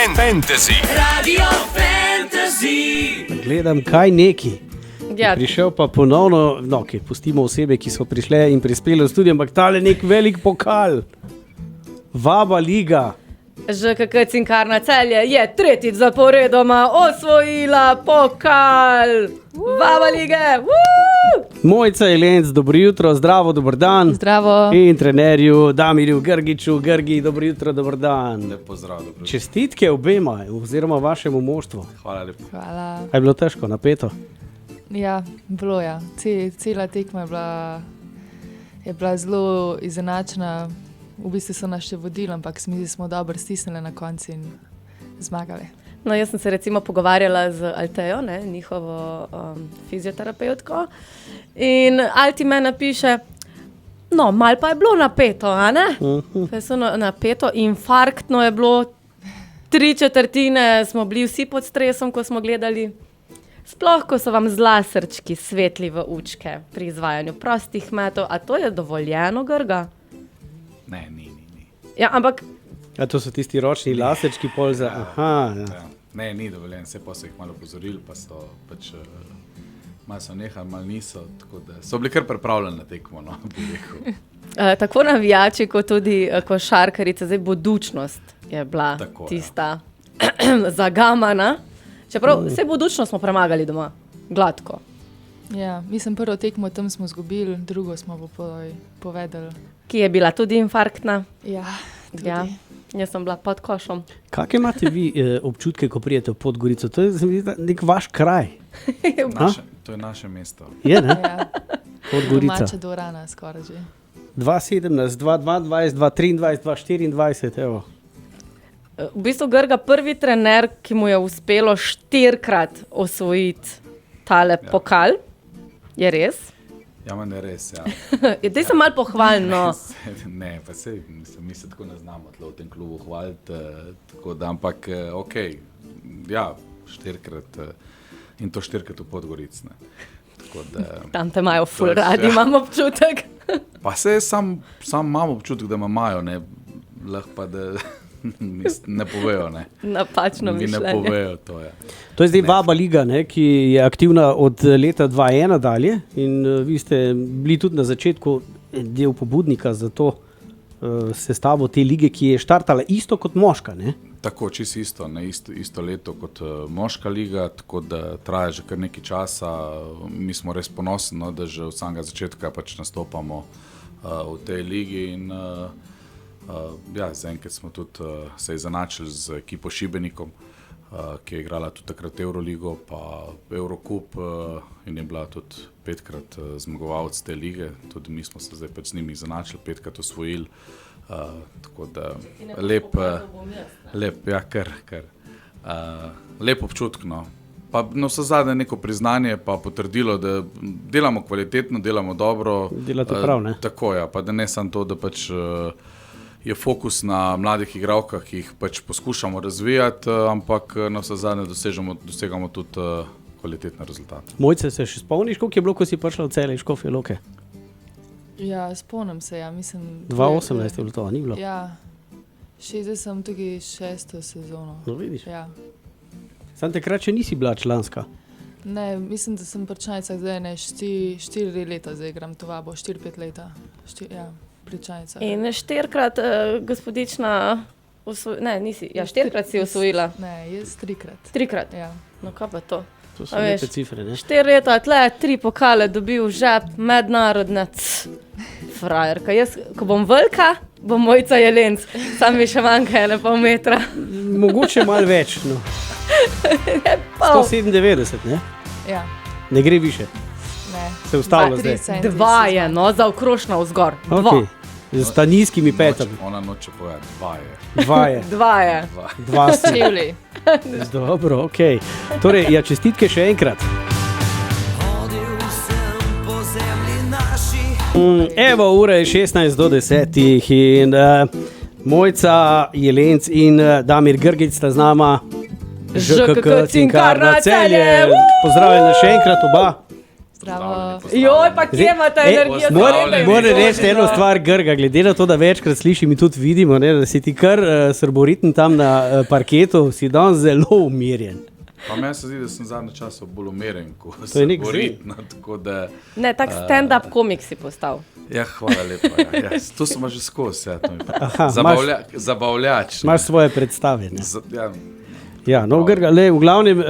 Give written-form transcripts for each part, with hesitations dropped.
Fantasy. Radio Fantasy. Gledam, kaj neki. Ja. Prišel pa ponovno, pustimo osebe, ki so prišle in prispele v studio, ampak tale nek velik pokal. Vaba liga. ŽKK Cinkarna Celje je tretjič zaporedoma osvojila pokal. Vaba lige. Mojca Jelenc, dobro jutro, zdravo, dober dan. Zdravo. In trenerju Damirju Grgiču, Grgi, dobro jutro, dober dan. Lep pozdrav. Čestitke obema, oziroma vašemu moštvu. Hvala lepo. Hvala. A je bilo težko, napeto? Ja, bilo je. Cela tekma je bila zelo izenačena. V bistvu so nas še vodili, ampak smo dobro stisnili na koncu in zmagali. No, jaz sem se recimo pogovarjala z Altejo, njihovo fizioterapevtko. In Alti me napiše, malo pa je bilo napeto, a ne? Napeto, infarktno je bilo, 3/4 smo bili vsi pod stresom, ko smo gledali. Sploh, ko so vam zlasrčki svetli v učke pri izvajanju prostih metov, a to je dovoljeno, Grga? Ne, ni. Ja, ampak... A to so tisti ročni laserčki pol za... Aha, ja. Ne, ni dovoljen, vse pa so jih malo pozorili, pa so malo so nehali, malo niso, tako da so bili kar pripravljeni na tekmo, bi rekel. Tako navijači, kot tudi košarkarice, zdaj Budućnost je bila tako, tista zagamana. Čeprav vse Budućnost smo premagali doma, gladko. Ja, mislim, prvo tekmo tam smo izgubili, drugo smo povedali. Ki je bila tudi infarktna. Ja, tudi. Ja, jaz sem bila pod košom. Kakšne imate vi občutke, ko prijete v Podgorico? To je nek vaš kraj. To je naše mesto. Je, ne? Ja. Podgorica. Domača dvorana skoraj že. 2017, 2022, 2023, 2024, evo. V bistvu Grga prvi trener, ki mu je uspelo 4-krat osvojiti tale pokal. Je res? Ja, meni je res, ja. Daj se malo pohvalno. Ne, pa sej, mi se tako ne znamo v tem klubu hvaliti, tako da, ampak okej, ja, 4-krat in to 4-krat v Podgorici, ne. Tako da... Tam te imajo ful radi, imam občutek. Pa sej sam imam občutek, da me imajo, ne, lahko pa da... ne povejo, ne. Napačno mišljenje. Mi ne povejo, to je. To je zdaj Vaba liga, ki je aktivna od leta 2001 dalje in vi ste bili tudi na začetku del pobudnika za to sestavo te lige, ki je štartala isto kot moška, ne? Tako, čisto isto, ne, isto leto kot moška liga, tako da traja že kar nekaj časa. Mi smo res ponosni, no, da že od samega začetka pač nastopamo v tej ligi in zaenkrat smo tudi se izenačili z ekipo Šibenikom, ki je igrala tudi takrat Euroligo pa Eurocup in je bila tudi 5-krat zmagovalec te lige. Tudi mi smo se zdaj pač z njimi izenačili, 5-krat osvojili. Tako da lep občutek, no. Pa vse zadnje neko priznanje pa potrdilo, da delamo kvalitetno, delamo dobro. Delate prav, ne? Tako, ja, pa da ne samo to, da pač je fokus na mladih igralkah, ki jih pač poskušamo razvijati, ampak na vse zadnje dosegamo tudi kvalitetne rezultate. Mojce, se še spomniš, koliko je bilo, ko si prišla v Celje Škofje Loke? Ja, spomnim se, ja, mislim... 2018 je bilo to, ni bilo? Ja, zdaj sem tukaj 6. sezono. No, vidiš. Ja. Sam takrat še nisi bila članska. Ne, mislim, da sem pričanica zdaj 4 leta zdaj igram to Vabo, 4-5 leta. Ja. Pričanica. In 4-krat gospodična nisi, 4-krat si osvojila. Ne, jaz 3-krat. 3-krat? Ja. No, kaj pa to? To so lepe cifre, ne? 4 leta, tle 3 pokale dobil žep, mednarodne, frajerka. Jaz, ko bom velika, bom Mojca Jelenc, sam mi še manjka 1,5 metra. Mogoče malo več, no. 197, ne? Ja. Ne gre više. Ne. Se ustavlja zdaj. 2 je, no, za okrošna vzgor. 2. Okay. Z ta nizkimi petami. Ona noče povedati, 2 je. 2 je. 2 je. 2 ste. Čevli. Dobro, okej. Torej, ja, čestitke še enkrat. Evo, ura je 16:10 in Mojca Jelenc in Damir Grgič sta z nama. ŽKK Cinkarna Celje. Pozdravljena še enkrat oba. Zdravo. Joj, pa kje ima ta energija? Moram reči eno stvar, Grga, glede na to, da večkrat slišim in tudi vidimo, ne, da si ti kar srboriten tam na parketu, si danes zelo umirjen. Pa meni se zdi, da sem zadnje čase bolj umeren, ko je sem nek boritna, tako da... Ne, tak stand-up komik si postal. Ja, hvala lepa. Ja. To sem že skozi, ja, to mi pa. Aha, Zabavljač. Imaš svoje predstave, ne? Ja, Ja, no, Grga, v glavnem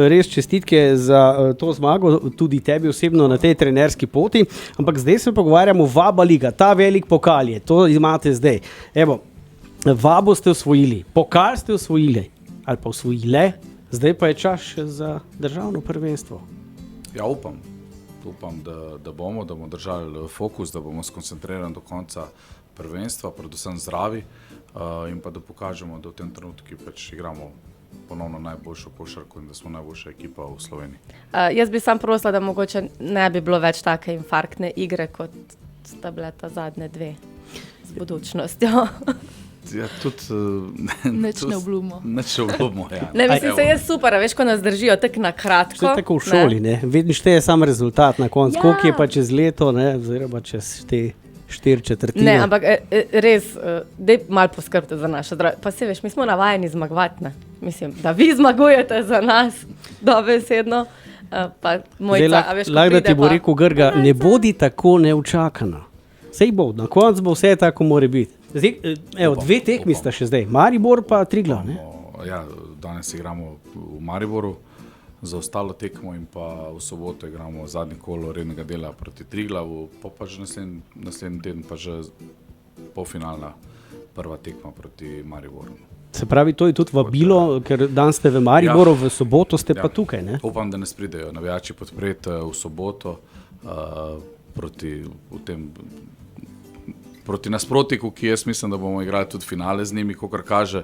res čestitke za to zmago, tudi tebi osebno na tej trenerski poti, ampak zdaj se pogovarjamo Vaba Liga, ta velik pokal je, to imate zdaj. Evo, Vabo ste osvojili, pokal ste osvojili, ali pa osvojile, zdaj pa je čas še za državno prvenstvo. Ja, upam, da bomo držali fokus, da bomo skoncentrirani do konca prvenstva, predvsem zdravi in pa da pokažemo, da v tem trenutku pač igramo ponovno najboljšo košarko in da smo najboljša ekipa v Sloveniji. Jaz bi sam prosila, da mogoče ne bi bilo več take infarktne igre, kot sta bile ta zadnje dve z budučnostjo. Ja, tudi... Neč ne obljubimo. Neč ne obljubimo, ja. Ne, mislim, se je super, veš, ko nas držijo tako na kratko. To je tako v šoli, ne? Vedno šteje sam rezultat na koncu, koliko je pa čez leto, ne, oziroma čez te 4/4. Ne, ampak res, dej malo poskrbite za naše zdravje. Pa se veš, mi smo navajeni zmagovati, ne? Mislim, da vi zmagujete za nas, dobesedno. Pa Mojca, a veš, ko lahko da ti bo pa... rekel Grga, ne bodi tako neučakana. Sej bo, na koncu bo vse tako more biti. Zdaj, evo, dve tekmi sta še zdaj, Maribor pa Triglav, ne? Ja, danes igramo v Mariboru, za ostalo tekmo in pa v soboto igramo zadnji kolo rednega dela proti Triglavu, pa že naslednji teden pa že polfinalna prva tekma proti Mariboru. Se pravi, to je tudi vabilo, ker dan ste v Mariboru, v soboto ste pa tukaj, ne? Upam, da nas pridejo navijači podpreti v soboto proti nasprotniku, ki jaz mislim, da bomo igrali tudi finale z njimi, kakor kaže,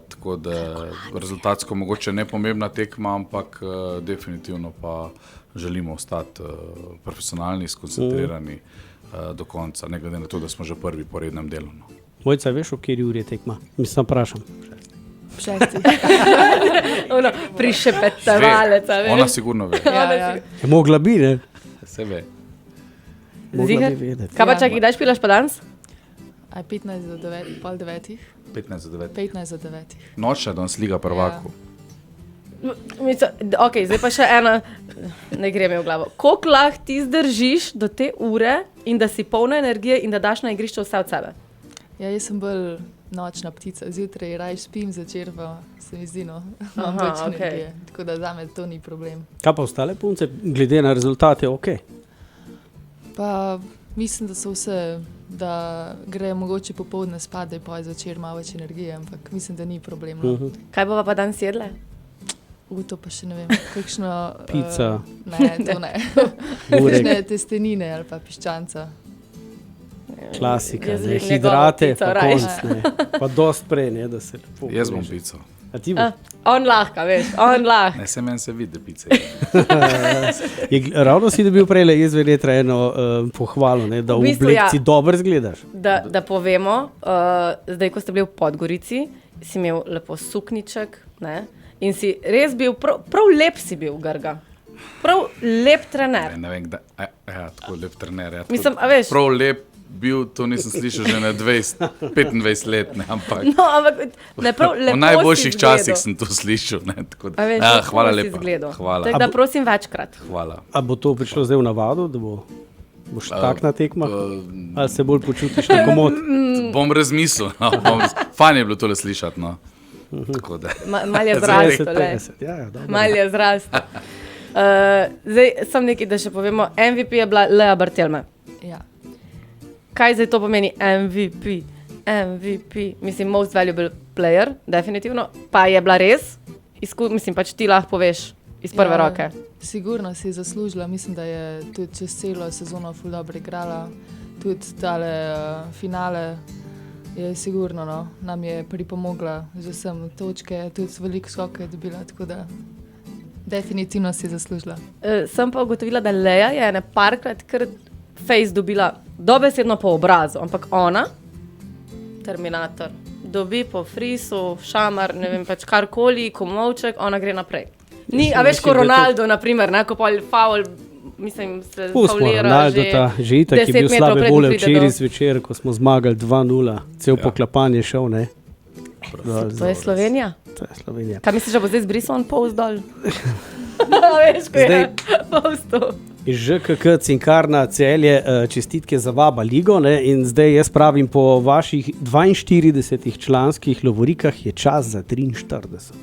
tako da rezultatsko mogoče nepomembna tekma, ampak definitivno pa želimo ostati profesionalni, skoncentrirani do konca, ne glede na to, da smo že prvi po rednem delu. No. Mojca, veš, v kateri uri je tekma? Mislim, vprašam. 6. Prišepetavalec, a veš. Ona sigurno ve. Ja. Mogla bi, ne? Se ve. Ziher? Kaj pa čakaj, kdaj špilaš pa danes? 15 do 9, pol 9. 15 za 9. 15 do 9. Noče, danes Liga prvakov. Ok, zdaj pa še ena, ne gre mi v glavo. Koliko lahko ti zdržiš do te ure in da si polna energije in da daš na igrišče vse od sebe? Ja, jaz sem bolj nočna ptica. Zjutraj raj spim, zvečer pa se mi zdi, no, imam več energije. Tako da zame to ni problem. Kaj pa ostale punce, glede na rezultate, ok? Pa mislim, da so vse, da grejo mogoče popoldne spade, pa zvečer malo več energije, ampak mislim, da ni problem. No. Kaj bova pa danes jedle? To pa še ne vem, kakšno... Pica. Ne, to ne. Kakšne testenine ali pa piščanca. Klasika, Jaz ne, bi hidrate, njegovo pa pico konc, ne. Pa dost prej, ne, da se lepo... Jaz bom poveže. pico. A ti bo? On lahko, veš, on lahko. Ne, se meni se vidi, da pice. Ravno si dobil prej izvedetra eno pohvalo, ne, da v V bistvu, oblekci ja. dobro zgledaš. Da povemo, zdaj, ko ste bili v Podgorici, si imel lepo sukniček, ne? In si res bil, prav lep si bil, Grga. Prav lep trener. Ne vem, kdaj, tako lep trener. Ja, Mislim, a veš? Prav lep bil, to nisem slišal že na 25 let, ne, ampak No, ampak ne prav lepo v najboljših si časih izgledal. sem to slišal. Ne, tako A veš, da, lepo hvala si lepa. izgledal. Hvala. Tako da prosim večkrat. Hvala. A bo to prišlo zdaj v navado, da boš tak na tekmah? Ali se bolj počutiš na komod? Bom razmislil. No, fajn je bilo tole slišati. No. Tako da. Mal je zrasto, le. 50, ja, dobro. Mal je zrasto. Zdaj, sam nekaj, da še povemo. MVP je bila Lea Barthelme. Ja. Kaj zdaj to pomeni MVP? MVP, mislim, most valuable player, definitivno. Pa je bila res? Mislim, pač ti lahko poveš iz prve roke. Sigurno si je zaslužila. Mislim, da je tudi čez celo sezono ful dobro igrala. Tudi tale finale je sigurno, no, nam je pripomogla z vsem točke, tudi veliko skoke je dobila, tako da definitivno si je zaslužila. Sem pa ugotovila, da Lea je ene parkrat kar face dobila dobesedno po obrazu, ampak ona, Terminator, dobi po frisu, šamar, ne vem, pač karkoli, komovček, ona gre naprej. Ni, a veš, ko Ronaldo, naprimer, ne, ko pol faul mislim, se Pustimo faulira Ronaldota, že itak je 10 bil metrov, slabe preden vole pride včeraj do- zvečer, ko smo zmagali 2-0, cel poklapanje šel, ne? To je Slovenija. To je Slovenija. Kaj misliš, da bo zdaj zbrisal on post dol? Veš, ko je Zdaj- postu. Iz ŽKK Cinkarna Celje, čestitke za Vaba ligo, ne? In zdaj jaz pravim, po vaših 42 članskih lovorikah je čas za 43.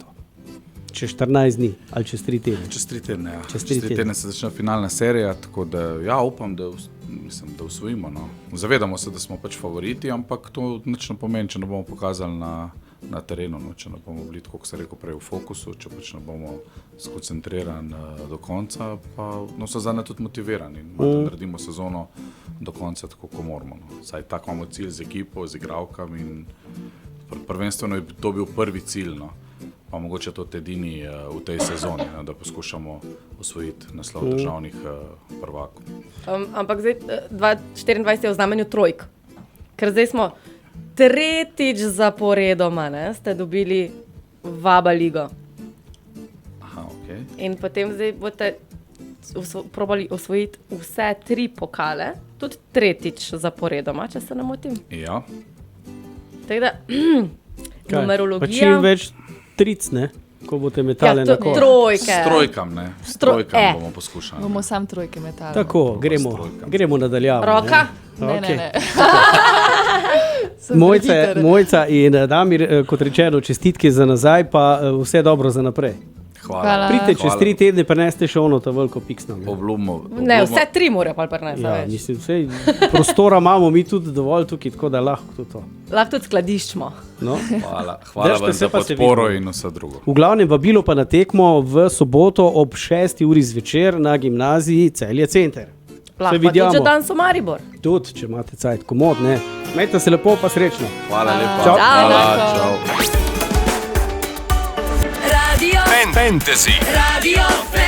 Čez 14 dni ali čez 3 tedne. Čez 3 tedne, ja. Čez Čez tri 3 tedne. tedne se začne finalna serija, tako da ja, upam, da, mislim, da usvojimo. No. Zavedamo se, da smo pač favoriti, ampak to nič ne pomeni, če ne bomo pokazali na terenu, no. Če ne bomo bili, kot se rekel prej, v fokusu, če pač ne bomo skoncentrirani do konca, pa no, so zadnje tudi motivirani in da naredimo sezono do konca tako, kot moramo. No. Saj tako imamo cilj z ekipo, z igralkami in prvenstveno je to bil prvi cilj. No. Pa mogoče to edini v tej sezoni, ne, da poskušamo osvojiti naslov državnih prvakov. Ampak zdaj 2024 je v znamenju trojk. Ker zdaj smo tretjič zaporedoma, ne, ste dobili Vaba ligo. Aha, ok. In potem zdaj boste probali osvojiti vse 3 pokale, tudi tretjič zaporedoma, če se ne motim. Ja, Tako da, Pa numerologija. čim več tric, ne? Ko boste metali Ja, na to, kor. trojke. s trojkam, ne. S trojkam bomo poskušali. Bomo sam trojke metali. Tako, gremo nadaljavo. Roka? Ne, Okej. ne. Sem prehiter. Mojca in Damir, kot rečeno, čestitke za nazaj, pa vse dobro za naprej. Hvala. Pridite čez 3 tedne, pa neste še ono ta veliko piksno. Ne? Ne, vse 3 morajo pa prenesti. Ja, mislim, vse, prostora imamo mi tudi dovolj tukaj, tako da lahko tudi to. Lahko tudi skladiščimo. No. Hvala Držite vam se, za pa se podporo vidimo. in vse drugo. V glavnem vabilo pa na tekmo v soboto ob 6. uri zvečer na gimnaziji Celje Center. Lahko pa vidimo. tudi že dan so Maribor. Tudi, če imate cajt, komod, ne. Majte se lepo, pa srečno. Hvala lepa. Čau. Hvala, Enako. čau. Radio Fantasy. Radio Fantasy.